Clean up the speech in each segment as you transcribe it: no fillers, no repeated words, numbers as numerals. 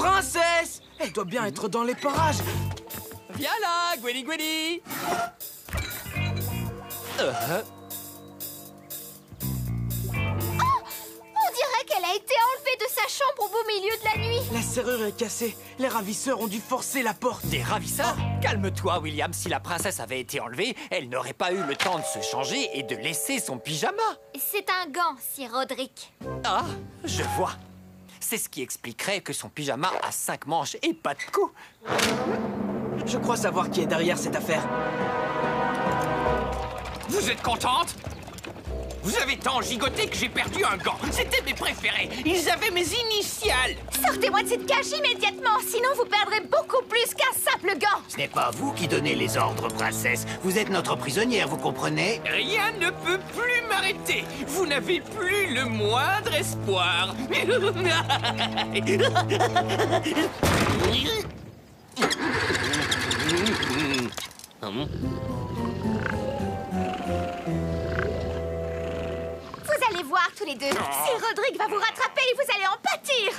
Princesse! Elle doit bien être dans les parages. Viens là, Gwelly Gwelly. On dirait qu'elle a été enlevée de sa chambre au beau milieu de la nuit. La serrure est cassée. Les ravisseurs ont dû forcer la porte. Des ravisseurs? Calme-toi, William. Si la princesse avait été enlevée, elle n'aurait pas eu le temps de se changer et de laisser son pyjama. C'est un gant, Sir Roderick. Ah, je vois. C'est ce qui expliquerait que son pyjama a 5 manches et pas de cou. Je crois savoir qui est derrière cette affaire. Vous êtes contente? Vous avez tant gigoté que j'ai perdu un gant. C'était mes préférés. Ils avaient mes initiales. Sortez-moi de cette cage immédiatement, sinon vous perdrez beaucoup plus qu'un simple gant. Ce n'est pas vous qui donnez les ordres, princesse. Vous êtes notre prisonnière, vous comprenez? Rien ne peut plus m'arrêter. Vous n'avez plus le moindre espoir. Vous allez voir tous les deux. Sir Roderick va vous rattraper et vous allez en pâtir.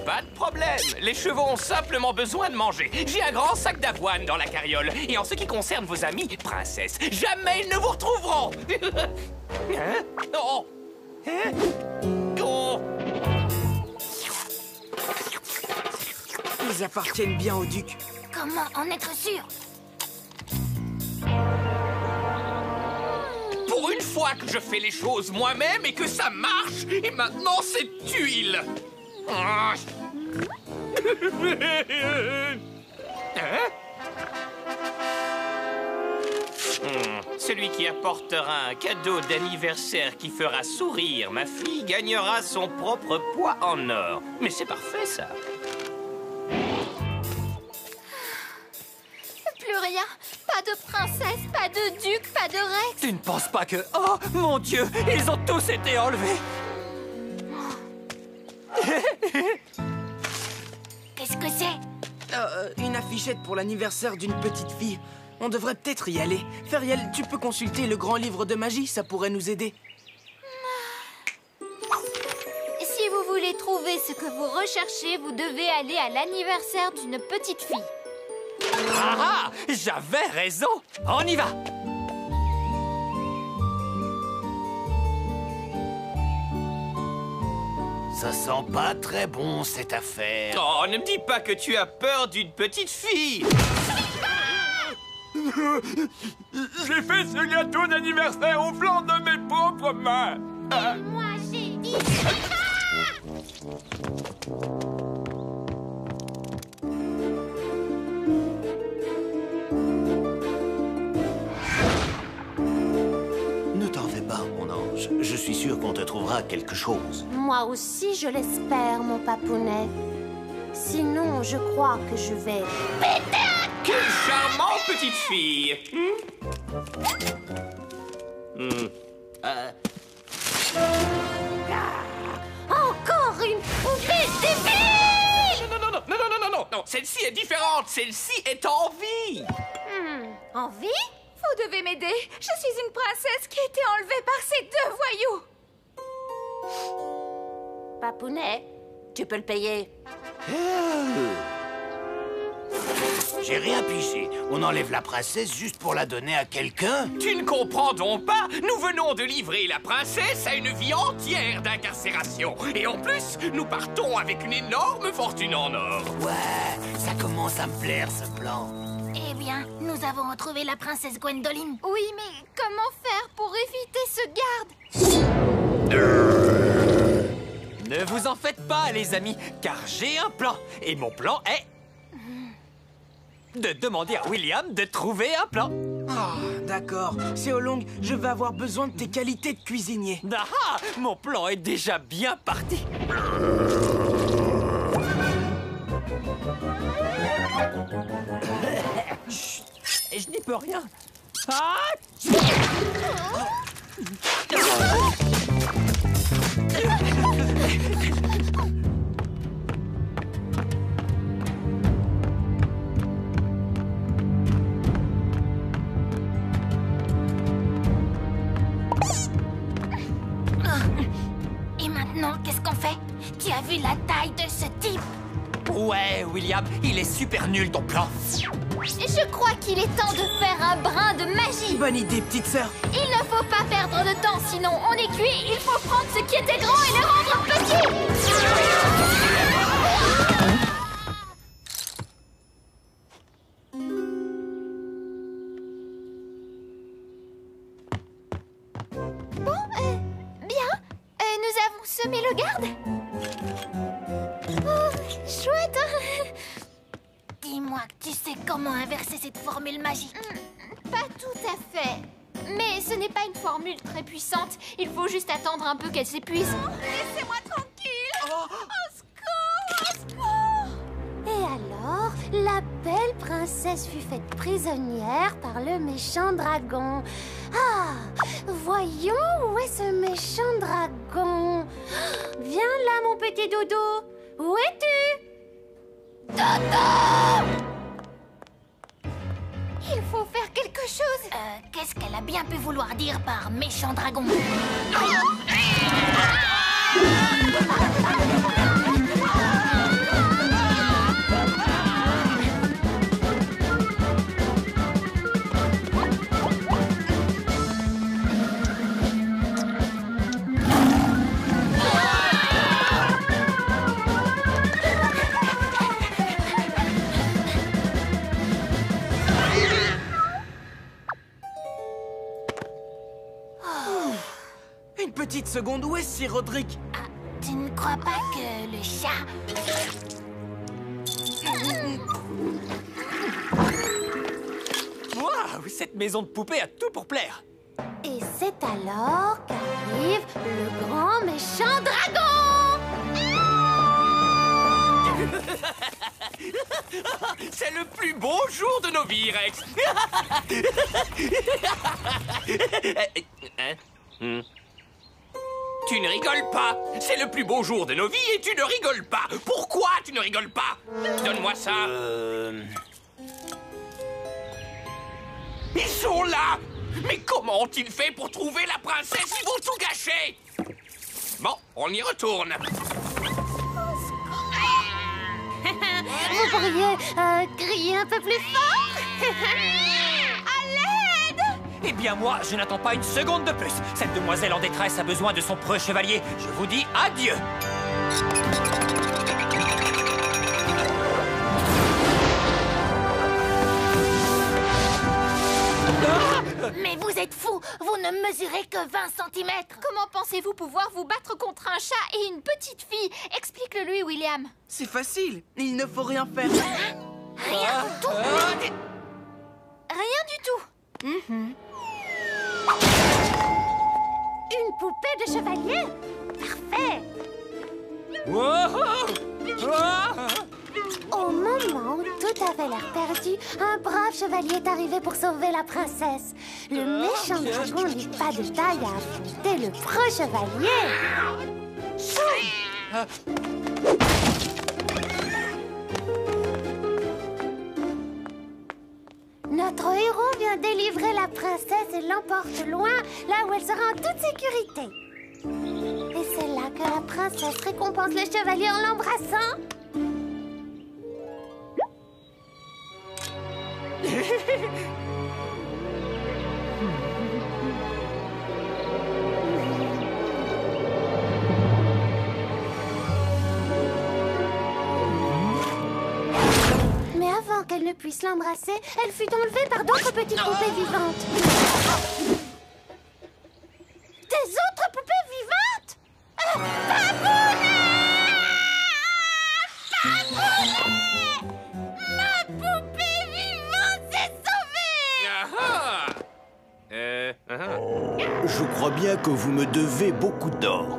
Pas de problème. Les chevaux ont simplement besoin de manger. J'ai un grand sac d'avoine dans la carriole. Et en ce qui concerne vos amis, princesse, jamais ils ne vous retrouveront. Hein? Oh. Hein? Oh. Ils appartiennent bien au duc. Comment en être sûr? Pour une fois que je fais les choses moi-même et que ça marche, et maintenant c'est huile. Ah. Hein? Celui qui apportera un cadeau d'anniversaire qui fera sourire ma fille gagnera son propre poids en or. Mais c'est parfait, ça. Plus rien. Pas de princesse, pas de duc, pas de rex. Tu ne penses pas que... Oh, mon Dieu, ils ont tous été enlevés. Qu'est-ce que c'est? Une affichette pour l'anniversaire d'une petite fille. On devrait peut-être y aller. Feriel, tu peux consulter le grand livre de magie, ça pourrait nous aider. Si vous voulez trouver ce que vous recherchez, vous devez aller à l'anniversaire d'une petite fille. Ah, j'avais raison. On y va. Ça sent pas très bon, cette affaire. Oh, ne me dis pas que tu as peur d'une petite fille. J'ai fait ce gâteau d'anniversaire au flanc de mes propres mains. Moi, j'ai dit... Ne t'en fais pas, mon ange. Je suis sûr qu'on te trouvera quelque chose. Moi aussi, je l'espère, mon papounet. Sinon, je crois que je vais... Quelle charmante petite fille. Encore une poupée débile! Non. Celle-ci est différente. Celle-ci est en vie. En vie? Vous devez m'aider. Je suis une princesse qui a été enlevée par ces deux voyous. Papounet, tu peux le payer. J'ai rien pigé. On enlève la princesse juste pour la donner à quelqu'un? Tu ne comprends donc pas? Nous venons de livrer la princesse à une vie entière d'incarcération. Et en plus, nous partons avec une énorme fortune en or. Ouais, ça commence à me plaire, ce plan. Eh bien, nous avons retrouvé la princesse Gwendoline. Oui, mais comment faire pour éviter ce garde? Ne vous en faites pas, les amis, car j'ai un plan. Et mon plan est... de demander à William de trouver un plan. Ah, d'accord. Seolong, je vais avoir besoin de tes qualités de cuisinier. Ah, mon plan est déjà bien parti. Chut, et je n'y peux rien. Ah! Et maintenant, maintenant, qu'est-ce qu'on fait? Tu as vu la taille de ce type? Ouais, William, il est super nul ton plan. Je crois qu'il est temps de faire un brin de magie. Bonne idée, petite sœur. Il ne faut pas perdre de temps, sinon on est cuit. Il faut prendre ce qui était grand et le rendre petit. Bon, bien. Nous avons semé le garde. Oh, chouette, hein? Dis-moi que tu sais comment inverser cette formule magique. Pas tout à fait. Mais ce n'est pas une formule très puissante. Il faut juste attendre un peu qu'elle s'épuise. Laissez-moi tranquille. Au secours! Au secours! Et alors, la belle princesse fut faite prisonnière par le méchant dragon. Ah, voyons où est ce méchant dragon. Viens là, mon petit dodo. Où es-tu? Dodo! Il faut faire quelque chose. Qu'est-ce qu'elle a bien pu vouloir dire par méchant dragon? Une petite seconde, où est Sir Roderick? Ah, tu ne crois pas que le chat... Waouh, cette maison de poupée a tout pour plaire. Et c'est alors qu'arrive le grand méchant dragon. C'est le plus beau jour de nos vies, Rex. Tu ne rigoles pas. C'est le plus beau jour de nos vies et tu ne rigoles pas. Pourquoi tu ne rigoles pas? Donne-moi ça. Ils sont là. Mais comment ont-ils fait pour trouver la princesse? Ils vont tout gâcher. Bon, on y retourne. Vous pourriez crier un peu plus fort? À l'aide! Eh bien moi, je n'attends pas une seconde de plus. Cette demoiselle en détresse a besoin de son preux chevalier. Je vous dis adieu. Mais vous êtes fous! Vous ne mesurez que 20 cm! Comment pensez-vous pouvoir vous battre contre un chat et une petite fille? Explique-le-lui, William. C'est facile, il ne faut rien faire. Rien du tout! Rien du tout! Une poupée de chevalier? Parfait! Au moment où tout avait l'air perdu, un brave chevalier est arrivé pour sauver la princesse. Le méchant dragon n'est pas de taille à affronter le preux chevalier. Notre héros vient délivrer la princesse et l'emporte loin, là où elle sera en toute sécurité. Et c'est là que la princesse récompense le chevalier en l'embrassant. Mais avant qu'elle ne puisse l'embrasser, elle fut enlevée par d'autres petites poupées vivantes. Des autres poupées vivantes? Papounet! Ma poupée vivante s'est sauvée! Je crois bien que vous me devez beaucoup d'or.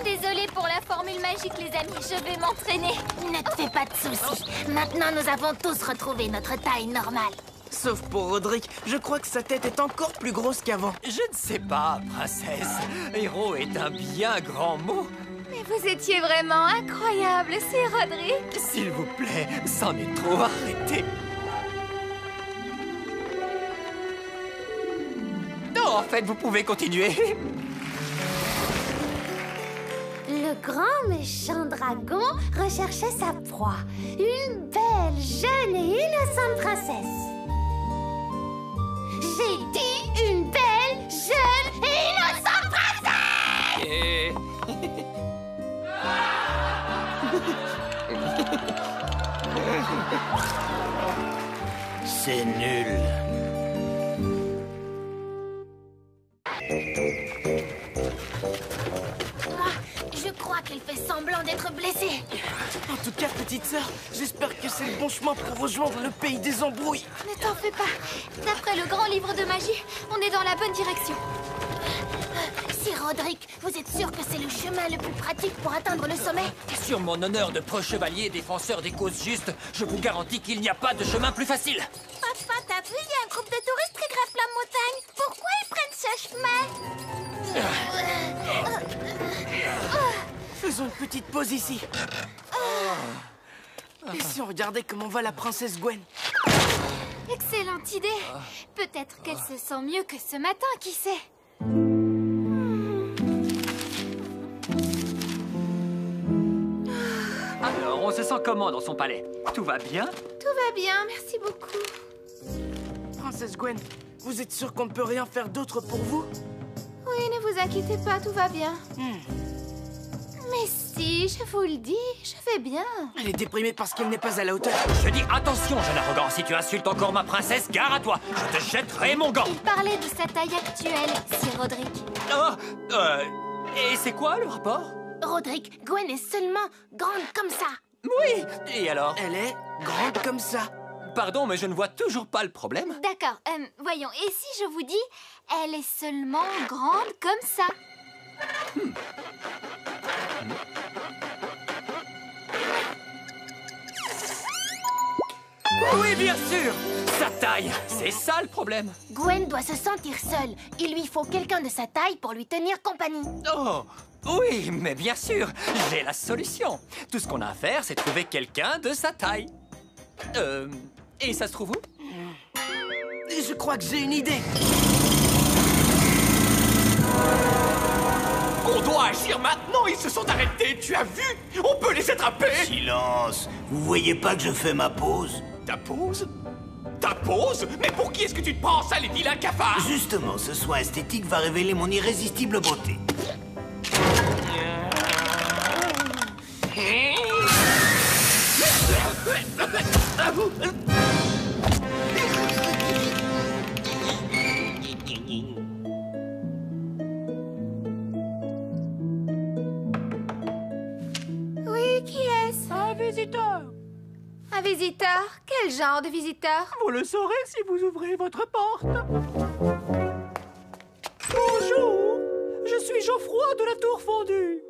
Désolée pour la formule magique, les amis. Je vais m'entraîner. Ne te fais pas de soucis. Maintenant, nous avons tous retrouvé notre taille normale. Sauf pour Roderick, je crois que sa tête est encore plus grosse qu'avant. Je ne sais pas, princesse. Héros est un bien grand mot. Mais vous étiez vraiment incroyable, c'est Roderick. S'il vous plaît, c'en est trop, arrêtez. Non, en fait, vous pouvez continuer. le grand méchant dragon recherchait sa proie, une belle, jeune et innocente princesse. J'ai dit une belle, jeune et innocente princesse! C'est nul. Je crois qu'elle fait semblant d'être blessée. En tout cas, petite sœur, j'espère que c'est le bon chemin pour rejoindre le pays des embrouilles. Ne t'en fais pas. D'après le grand livre de magie, on est dans la bonne direction. Sir Roderick, vous êtes sûr que c'est le chemin le plus pratique pour atteindre le sommet? Sur mon honneur de preux chevalier et défenseur des causes justes, je vous garantis qu'il n'y a pas de chemin plus facile. Papa, t'as vu, il y a un groupe de touristes qui grimpent la montagne. Pourquoi ils prennent ce chemin? Faisons une petite pause ici. Et si on regardait comment va la princesse Gwen? Excellente idée. Peut-être qu'elle se sent mieux que ce matin, qui sait? Alors, on se sent comment dans son palais? Tout va bien? Tout va bien, merci beaucoup. Princesse Gwen, vous êtes sûre qu'on ne peut rien faire d'autre pour vous? Oui, ne vous inquiétez pas, tout va bien. Mais si, je vous le dis, je vais bien. Elle est déprimée parce qu'elle n'est pas à la hauteur. Je dis attention, jeune arrogant, si tu insultes encore ma princesse, gare à toi. Je te jetterai mon gant. Il parlait de sa taille actuelle, Sir Roderick. Et c'est quoi le rapport? Roderick, Gwen est seulement grande comme ça. Oui, et alors? Elle est grande comme ça. Pardon, mais je ne vois toujours pas le problème. D'accord, voyons, et si je vous dis, elle est seulement grande comme ça? Oui, bien sûr. Sa taille, c'est ça le problème. Gwen doit se sentir seule. Il lui faut quelqu'un de sa taille pour lui tenir compagnie. Oh, oui, mais bien sûr, j'ai la solution. Tout ce qu'on a à faire, c'est trouver quelqu'un de sa taille. Et ça se trouve où? Je crois que j'ai une idée. On doit agir maintenant, ils se sont arrêtés, tu as vu? On peut les attraper! Silence. Vous voyez pas que je fais ma pause? Ta pause? Ta pause? Mais pour qui est-ce que tu te prends, ça, les vilains cafards? Justement, ce soin esthétique va révéler mon irrésistible beauté. Oui, qui est-ce? Un visiteur. Un visiteur? Quel genre de visiteur? Vous le saurez si vous ouvrez votre porte. Bonjour, je suis Geoffroy de la Tour Fondue.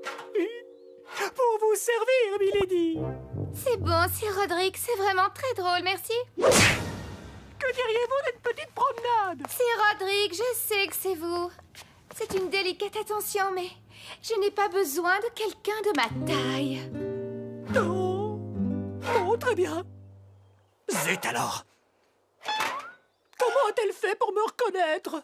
Pour vous servir, milady. C'est bon, Sir Roderick, c'est vraiment très drôle, merci. Que diriez-vous d'une petite promenade? Sir Roderick, je sais que c'est vous. C'est une délicate attention, mais je n'ai pas besoin de quelqu'un de ma taille. Non. Oh, très bien. Zut alors. Comment a-t-elle fait pour me reconnaître?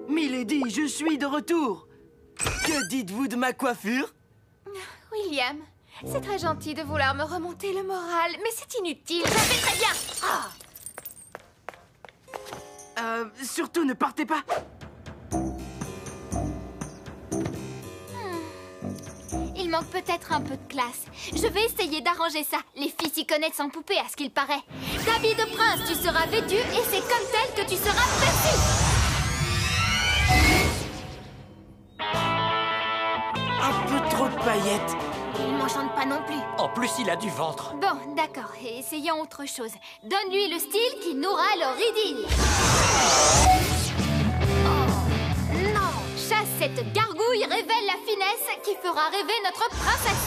Milady, je suis de retour. Que dites-vous de ma coiffure? William, c'est très gentil de vouloir me remonter le moral, mais c'est inutile, je fais très bien. Surtout ne partez pas. Il manque peut-être un peu de classe. Je vais essayer d'arranger ça. Les filles s'y connaissent en poupée, à ce qu'il paraît. D'habit de prince, tu seras vêtu et c'est comme tel que tu seras perçu. Un peu trop de paillettes. Il m'enchante pas non plus. En plus, il a du ventre. Bon, d'accord, essayons autre chose. Donne-lui le style qui nourra le ridicule. Oh, non. Chasse cette gargouille, révèle la finesse qui fera rêver notre princesse.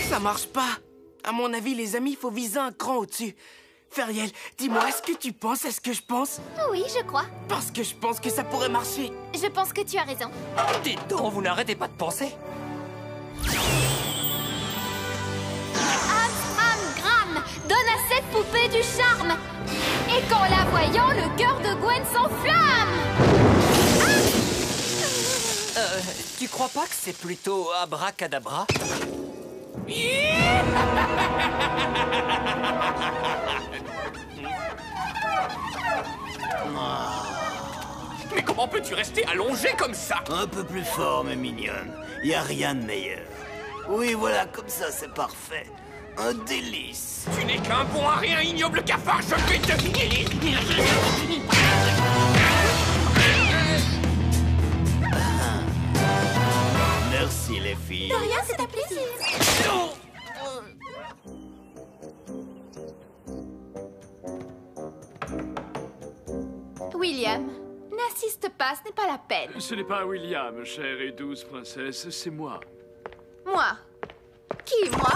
Ça marche pas. À mon avis, les amis, il faut viser un cran au-dessus. Feriel, dis-moi, est-ce que tu penses à ce que je pense? Oui, je crois. Parce que je pense que ça pourrait marcher. Je pense que tu as raison. Dites donc, vous n'arrêtez pas de penser. donne à cette poupée du charme. Et qu'en la voyant, le cœur de Gwen s'enflamme. Tu crois pas que c'est plutôt abracadabra? Mais comment peux-tu rester allongé comme ça? Un peu plus fort, mais mignonne. Y a rien de meilleur. Oui, voilà, comme ça, c'est parfait. Un délice. Tu n'es qu'un bon à rien, ignoble cafard, je vais te... Merci, les filles. De rien, c'est un plaisir. William, n'insiste pas, ce n'est pas la peine. Ce n'est pas William, chère et douce princesse, c'est moi. Moi? Qui, moi?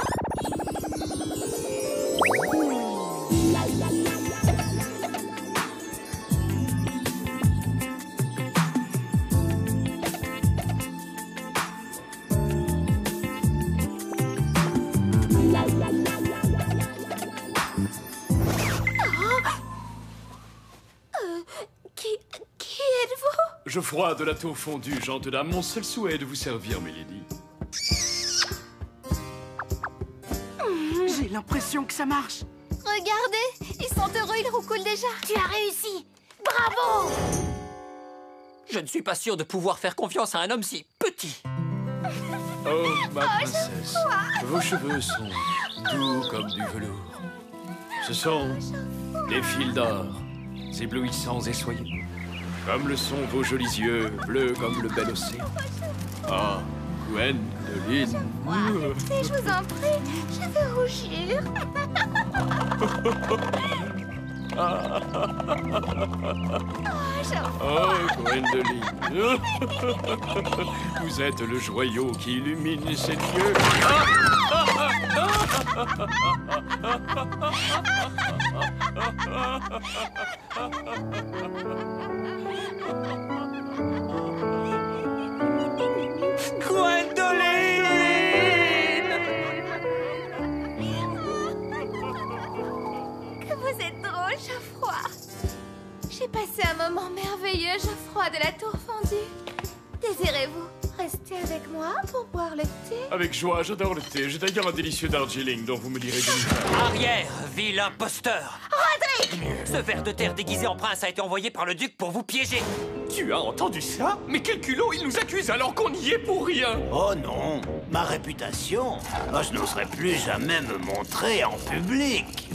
Qui êtes-vous? Geoffroy de la tour fondue, gente dame, mon seul souhait est de vous servir, milady. J'ai l'impression que ça marche. Regardez, ils sont heureux, ils roucoulent déjà. Tu as réussi. Bravo! Je ne suis pas sûr de pouvoir faire confiance à un homme si petit. Oh, ma princesse, vos cheveux sont doux comme du velours. Ce sont des fils d'or, éblouissants et soyeux. Comme le sont vos jolis yeux, bleus comme le bel océan. Ah, Gwendoline. Si je vous en prie, je vais rougir. Oh, Gwendoline. Vous êtes le joyau qui illumine ses yeux. Que vous êtes drôle, Geoffroy. J'ai passé un moment merveilleux, Geoffroy de la tour fondue. Désirez-vous rester avec moi pour boire le thé? Avec joie, j'adore le thé. J'ai d'ailleurs un délicieux Darjeeling dont vous me direz des Arrière, vil imposteur! Rodrigue! Ce ver de terre déguisé en prince a été envoyé par le duc pour vous piéger. Tu as entendu ça? Mais quel culot, il nous accuse alors qu'on n'y est pour rien. Oh non, ma réputation. Moi, je n'oserais plus jamais me montrer en public.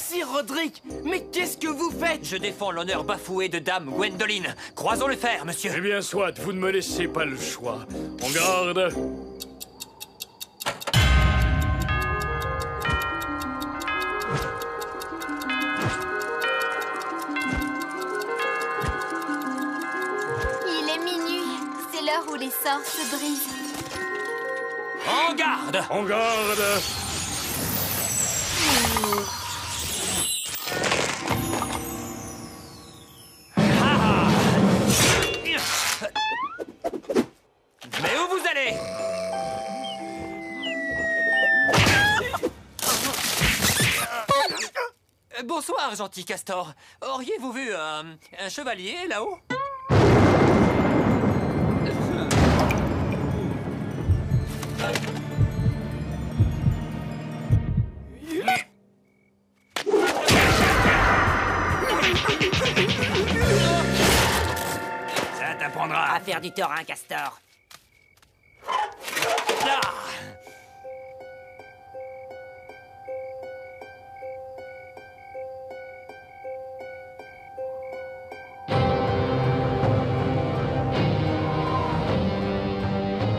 Sir Roderick, mais qu'est-ce que vous faites? Je défends l'honneur bafoué de dame Gwendoline. Croisons le fer, monsieur. Eh bien, soit, vous ne me laissez pas le choix. En garde. Il est minuit. C'est l'heure où les sorts se brisent. En garde! En garde. Mais où vous allez? Bonsoir, gentil castor. Auriez-vous vu un chevalier là-haut? Ça t'apprendra. À faire du tort à un castor. Ah!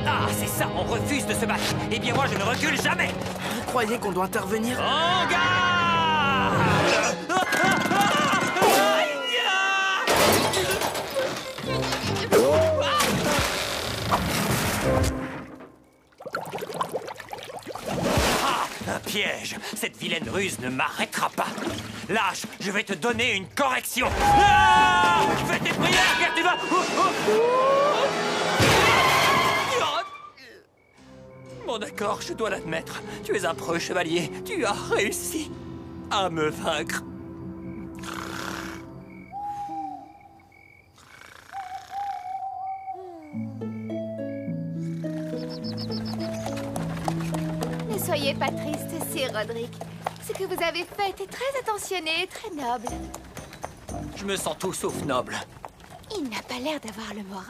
Ah, c'est ça, on refuse de se battre. Eh bien, moi, je ne recule jamais. Vous croyez qu'on doit intervenir? En garde! piège. Cette vilaine ruse ne m'arrêtera pas. Lâche, je vais te donner une correction. Ah! Fais tes prières, car tu vas... Bon d'accord, je dois l'admettre. Tu es un preux chevalier. Tu as réussi à me vaincre. Ne soyez pas triste, Sir Roderick. Ce que vous avez fait était très attentionné et très noble. Je me sens tout sauf noble. Il n'a pas l'air d'avoir le moral.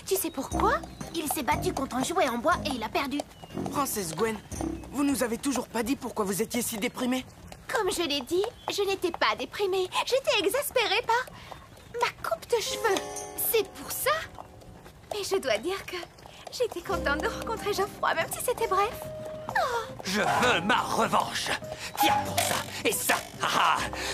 Tu sais pourquoi? Il s'est battu contre un jouet en bois et il a perdu. Princesse Gwen, vous nous avez toujours pas dit pourquoi vous étiez si déprimée. Comme je l'ai dit, je n'étais pas déprimée. J'étais exaspérée par ma coupe de cheveux. C'est pour ça. Mais je dois dire que j'étais contente de rencontrer Geoffroy, même si c'était bref. Je veux ma revanche. Tiens pour ça. Et ça,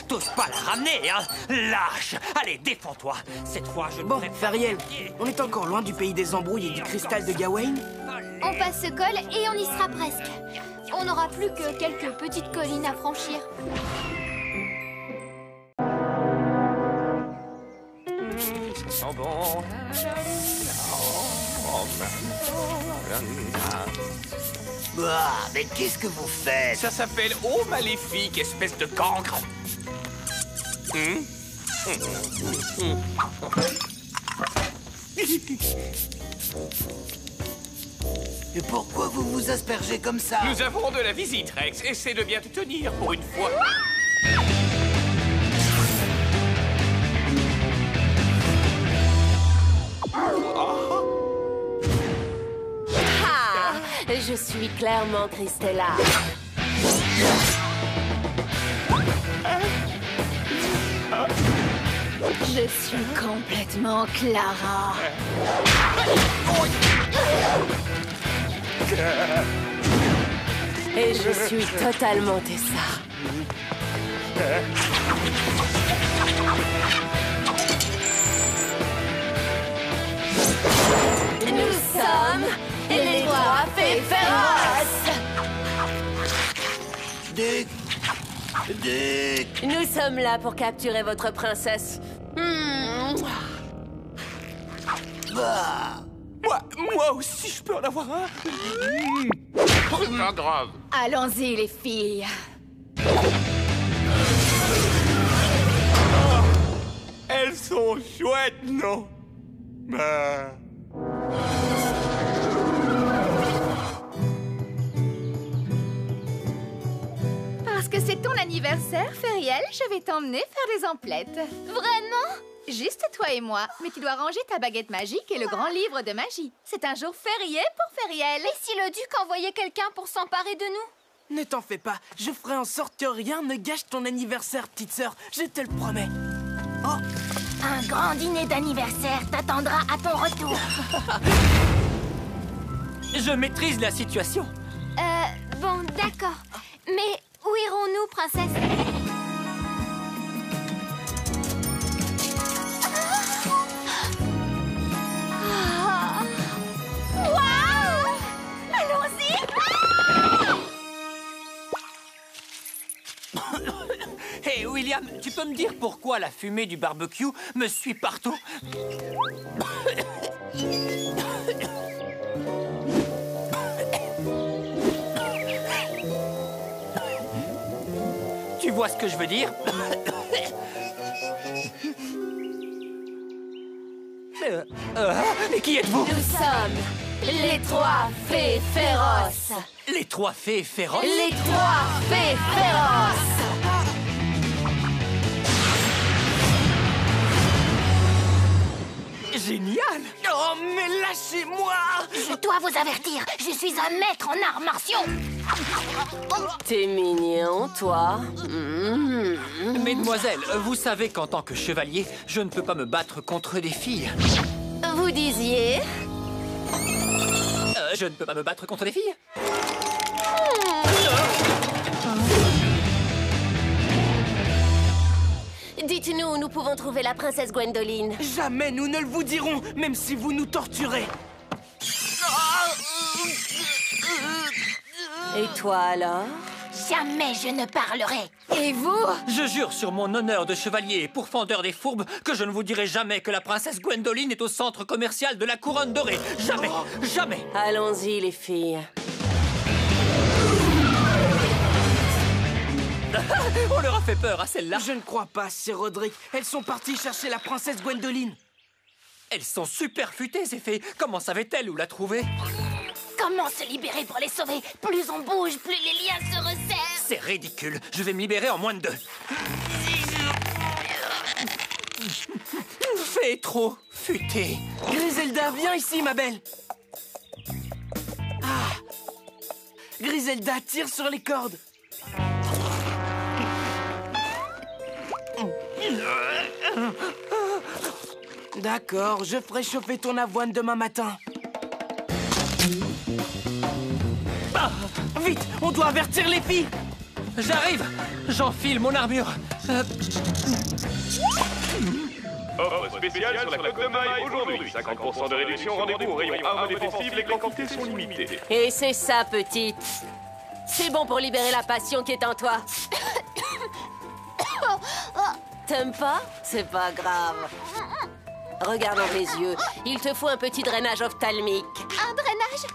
t'oses pas la ramener, hein? Lâche. Allez, défends-toi. Cette fois, je ne Bon, pourrai pas... Feriel, on est encore loin du pays des embrouilles et du cristal de Gawain. On passe ce col et on y sera presque. On n'aura plus que quelques petites collines à franchir. Ça sent bon. Bah, mais qu'est-ce que vous faites? Ça s'appelle eau maléfique, espèce de cancre. Et pourquoi vous vous aspergez comme ça? Nous avons de la visite, Rex. Essaie de bien te tenir pour une fois. Je suis clairement Christella. Je suis complètement Clara. Et je suis totalement Tessa. Nous sommes les trois fées féroces. Duc! Nous sommes là pour capturer votre princesse. Bah! Moi aussi, je peux en avoir un. Pas grave. Allons-y, les filles. Elles sont chouettes, non? Bah... Parce que c'est ton anniversaire, Feriel, je vais t'emmener faire des emplettes. Vraiment? Juste toi et moi, mais tu dois ranger ta baguette magique et le grand livre de magie. C'est un jour férié pour Feriel. Et si le duc envoyait quelqu'un pour s'emparer de nous? Ne t'en fais pas, je ferai en sorte que rien ne gâche ton anniversaire, petite sœur, je te le promets. Oh, un grand dîner d'anniversaire t'attendra à ton retour. Je maîtrise la situation. Bon, d'accord. Mais où irons-nous, princesse? Waouh! Allons-y! Hé, William, tu peux me dire pourquoi la fumée du barbecue me suit partout? Tu vois ce que je veux dire? Et qui êtes-vous? Nous sommes les trois fées féroces. Les trois fées féroces? Les trois fées féroces. Génial! Oh, mais lâchez-moi! Je dois vous avertir, je suis un maître en arts martiaux. T'es mignon, toi. Mesdemoiselles, vous savez qu'en tant que chevalier, je ne peux pas me battre contre des filles. Vous disiez? Je ne peux pas me battre contre des filles? Dites-nous où nous pouvons trouver la princesse Gwendoline. Jamais nous ne le vous dirons, même si vous nous torturez. Et toi alors? Jamais je ne parlerai. Et vous? Je jure sur mon honneur de chevalier et pourfendeur des fourbes que je ne vous dirai jamais que la princesse Gwendoline est au centre commercial de la Couronne Dorée. Jamais, jamais. Allons-y, les filles. On leur a fait peur à celle-là. Je ne crois pas, Sir Roderick. Elles sont parties chercher la princesse Gwendoline. Elles sont super futées, ces fées. Comment savaient-elles où la trouver? Comment se libérer pour les sauver? Plus on bouge, plus les liens se resserrent. C'est ridicule. Je vais me libérer en moins de 2. Fée trop futée. Griselda, viens ici, ma belle. Ah. Griselda, tire sur les cordes. D'accord, je ferai chauffer ton avoine demain matin. Ah, vite, on doit avertir les filles. J'arrive. J'enfile mon armure. Offre spéciale sur la côte de maille aujourd'hui. 50% de réduction, rendez-vous au rayon armes défensives, les quantités sont limitées. Et c'est ça, petite. C'est bon pour libérer la passion qui est en toi. T'aimes pas? C'est pas grave. Regarde dans tes yeux. Il te faut un petit drainage ophtalmique. Un drainage?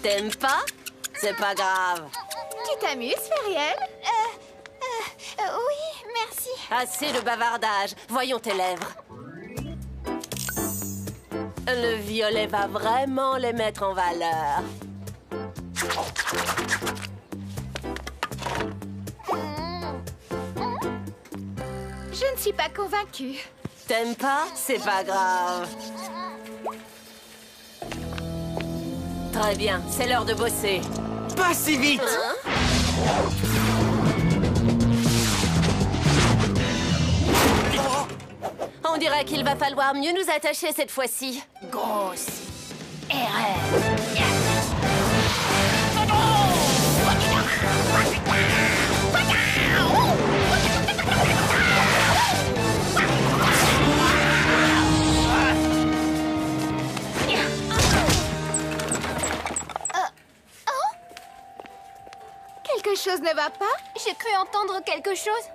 T'aimes pas? C'est pas grave. Tu t'amuses, Feriel? Oui, merci. Assez de bavardage. Voyons tes lèvres. Le violet va vraiment les mettre en valeur. Je ne suis pas convaincue. T'aimes pas? C'est pas grave. Très bien, c'est l'heure de bosser. Pas si vite. On dirait qu'il va falloir mieux nous attacher cette fois-ci. Grosse erreur. Quelque chose ne va pas? J'ai cru entendre quelque chose.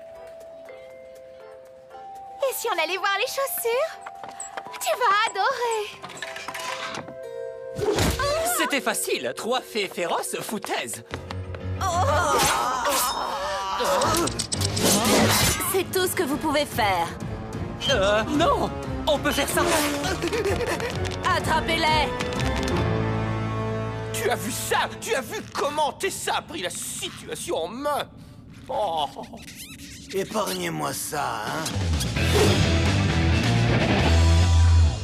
Et si on allait voir les chaussures? Tu vas adorer. C'était facile. 3 fées féroces foutaises. C'est tout ce que vous pouvez faire. Non. On peut faire ça. Attrapez-les. Tu as vu ça? Tu as vu comment Tessa a pris la situation en main? Oh. Épargnez-moi ça, hein.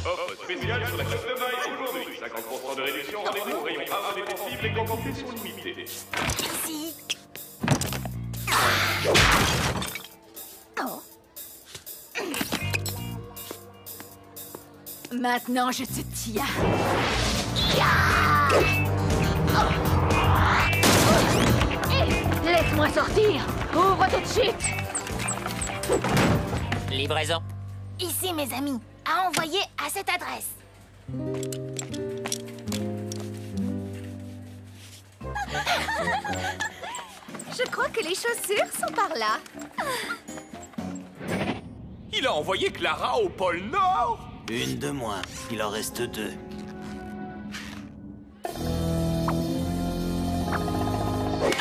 Offre spéciale sur la côte de maille aujourd'hui. 50% de réduction, rendez-vous au rayon armes défensives, les quantités sont limitées. Merci. Maintenant, je te tiens. Laisse-moi sortir. Ouvre tout de suite. Livraison. Ici, mes amis, à envoyer à cette adresse. Je crois que les chaussures sont par là. Il a envoyé Clara au pôle Nord? Une de moins. Il en reste 2.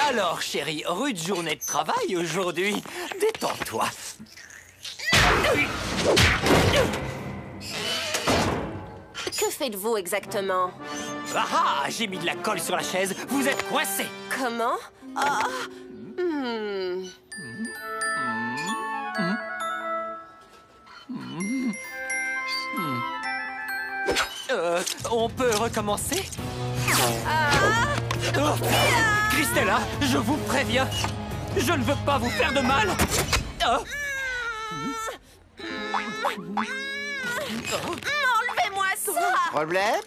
Alors, chérie, rude journée de travail aujourd'hui. Détends-toi. Que faites-vous exactement? Ah, j'ai mis de la colle sur la chaise. Vous êtes coincé. Comment? On peut recommencer? Oh, Christella, je vous préviens. Je ne veux pas vous faire de mal. Enlevez-moi ça! Problème?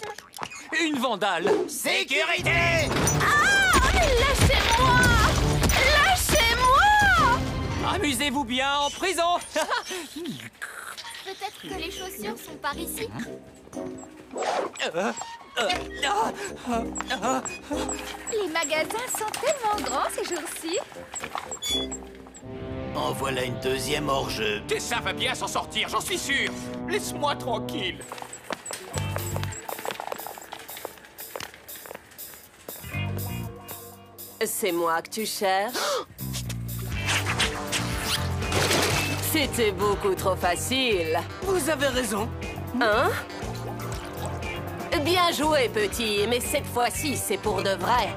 Une vandale. Sécurité! Lâchez-moi! Lâchez-moi! Amusez-vous bien en prison. Peut-être que les chaussures sont par ici. Les magasins sont tellement grands ces jours-ci. En voilà une deuxième hors-jeu. Tessa va bien s'en sortir, j'en suis sûr. Laisse-moi tranquille. C'est moi que tu cherches? C'était beaucoup trop facile. Vous avez raison. Hein? Bien joué, petit, mais cette fois-ci, c'est pour de vrai.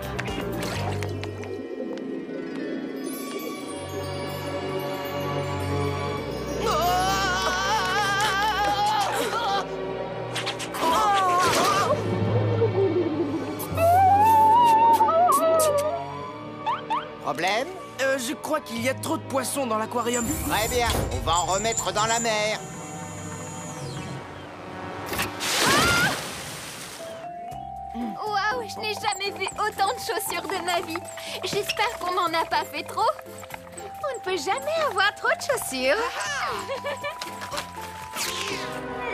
Problème? Je crois qu'il y a trop de poissons dans l'aquarium. Très bien, on va en remettre dans la mer. Waouh, je n'ai jamais vu autant de chaussures de ma vie. J'espère qu'on n'en a pas fait trop. On ne peut jamais avoir trop de chaussures.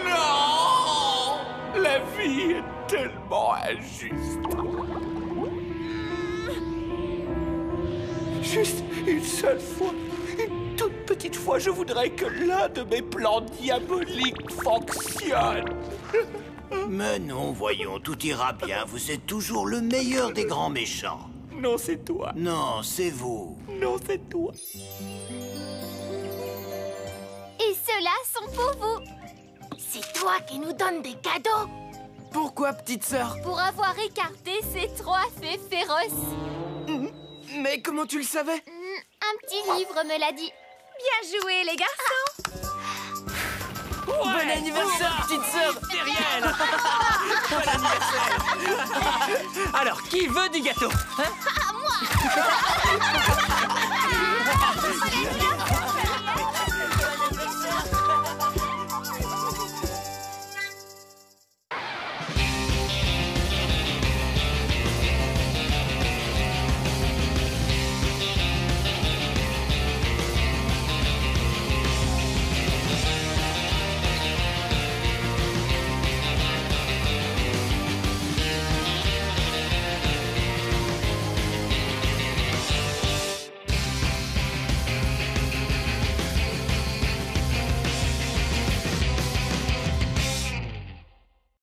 Non! La vie est tellement injuste. Juste une seule fois, une toute petite fois, je voudrais que l'un de mes plans diaboliques fonctionne. Mais non, voyons, tout ira bien. Vous êtes toujours le meilleur des grands méchants. Non, c'est toi. Non, c'est vous. Non, c'est toi. Et ceux-là sont pour vous. C'est toi qui nous donnes des cadeaux. Pourquoi, petite sœur? Pour avoir écarté ces 3 fées féroces. Mais comment tu le savais? Un petit livre me l'a dit. Bien joué, les garçons. Bon anniversaire, petite sœur! Myriel. Bon anniversaire. Alors, qui veut du gâteau, hein? Moi.